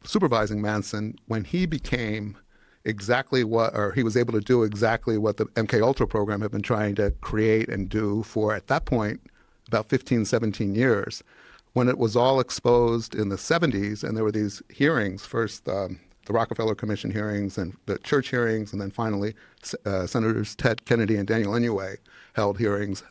supervising Manson, when he became exactly what, or he was able to do exactly what the MK Ultra program had been trying to create and do for, at that point, about 15, 17 years. When it was all exposed in the 70s, and there were these hearings, first the Rockefeller Commission hearings and the church hearings, and then finally Senators Ted Kennedy and Daniel Inouye held hearings.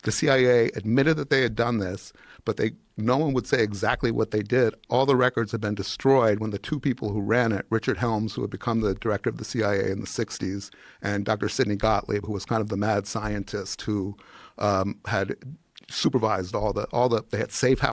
The CIA admitted that they had done this, but no one would say exactly what they did. All the records had been destroyed when the two people who ran it, Richard Helms, who had become the director of the CIA in the 60s, and Dr. Sidney Gottlieb, who was kind of the mad scientist who had supervised they had safe house.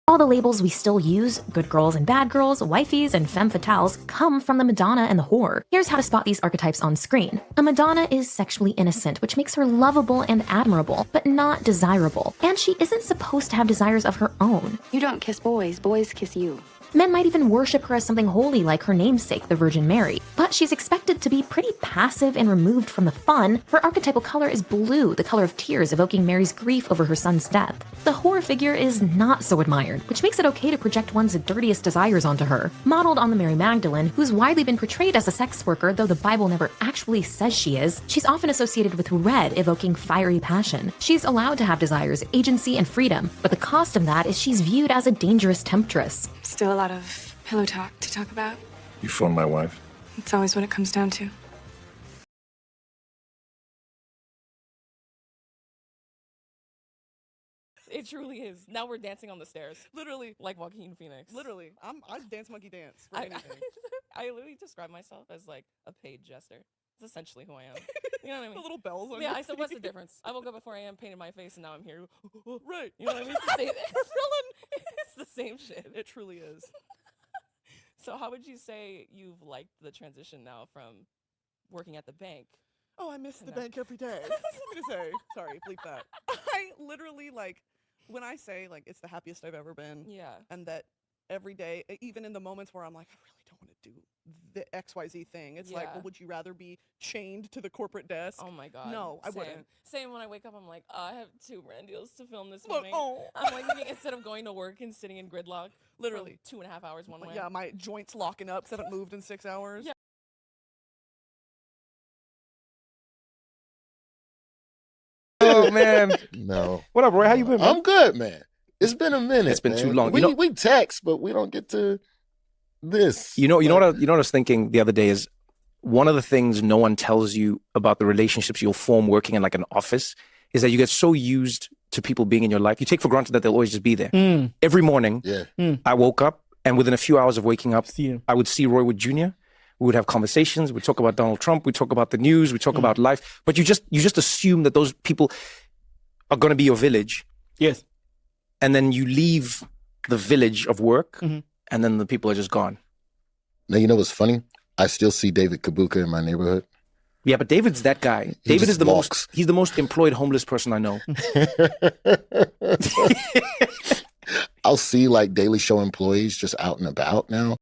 All the labels we still use, good girls and bad girls, wifeys and femme fatales, come from the Madonna and the whore. Here's how to spot these archetypes on screen. A Madonna is sexually innocent, which makes her lovable and admirable, but not desirable. And she isn't supposed to have desires of her own. You don't kiss boys, boys kiss you. Men might even worship her as something holy like her namesake, the Virgin Mary. But she's expected to be pretty passive and removed from the fun. Her archetypal color is blue, the color of tears, evoking Mary's grief over her son's death. The whore figure is not so admired, which makes it okay to project one's dirtiest desires onto her. Modeled on the Mary Magdalene, who's widely been portrayed as a sex worker, though the Bible never actually says she is, she's often associated with red, evoking fiery passion. She's allowed to have desires, agency, and freedom, but the cost of that is she's viewed as a dangerous temptress. Still a lot of pillow talk to talk about. You phoned my wife? It's always what it comes down to. It truly is. Now we're dancing on the stairs. Literally. Like Joaquin Phoenix. Literally. I dance monkey dance for anything. I literally describe myself as like a paid jester. It's essentially who I am. You know what I mean? The little bells on Yeah, your I said, what's the feet. difference? I woke up before I am, painted my face, and now I'm here. Right. You know what I mean? It's the same, it's the same shit. It truly is. So how would you say you've liked the transition now from working at the bank? Oh, I miss the bank every day. That's what to say. Sorry, bleep that. I literally, like, when I say, like, it's the happiest I've ever been. Yeah. And that every day, even in the moments where I'm like, I really don't want to do the XYZ thing. It's like, Yeah. well, would you rather be chained to the corporate desk? Oh my God. No, I Same. wouldn't. Same when I wake up, I'm like, I have 2 brand deals to film this Look, morning. oh. I'm like, instead of going to work and sitting in gridlock, Literally. for 2.5 hours one way. Yeah, my joints locking up because I haven't moved in 6 hours. Yeah. Oh man, No. what up, Roy? How you been, man? I'm good, man. It's been a minute. It's been man. too long. We text, but we don't get to this. You know what I was thinking the other day is one of the things no one tells you about the relationships you'll form working in like an office is that you get so used to people being in your life. You take for granted that they'll always just be there. Every morning, I woke up and within a few hours of waking up, I would see Roy Wood Jr. We would have conversations. We'd talk about Donald Trump. We'd talk about the news. We'd talk about life. But you just assume that those people are going to be your village. Yes. And then you leave the village of work and then the people are just gone. Now, you know what's funny? I still see David Kabuka in my neighborhood. Yeah, but David's that guy. He David just is he's the most employed homeless person I know. I'll see like Daily Show employees just out and about now.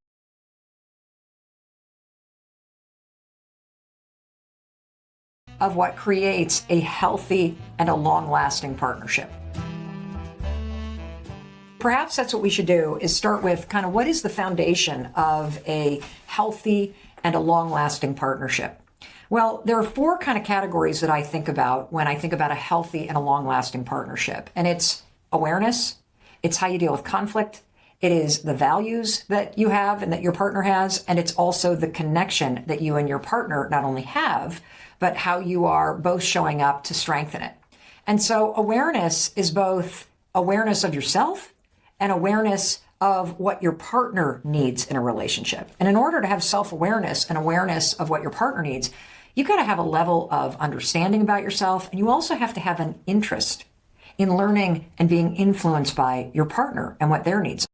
Of what creates a healthy and a long-lasting partnership. Perhaps that's what we should do, is start with kind of what is the foundation of a healthy and a long-lasting partnership. Well, there are 4 kind of categories that I think about when I think about a healthy and a long-lasting partnership. And it's awareness, it's how you deal with conflict, it is the values that you have and that your partner has, and it's also the connection that you and your partner not only have, but how you are both showing up to strengthen it. And so awareness is both awareness of yourself and awareness of what your partner needs in a relationship. And in order to have self-awareness and awareness of what your partner needs, you've got to have a level of understanding about yourself, and you also have to have an interest in learning and being influenced by your partner and what their needs are.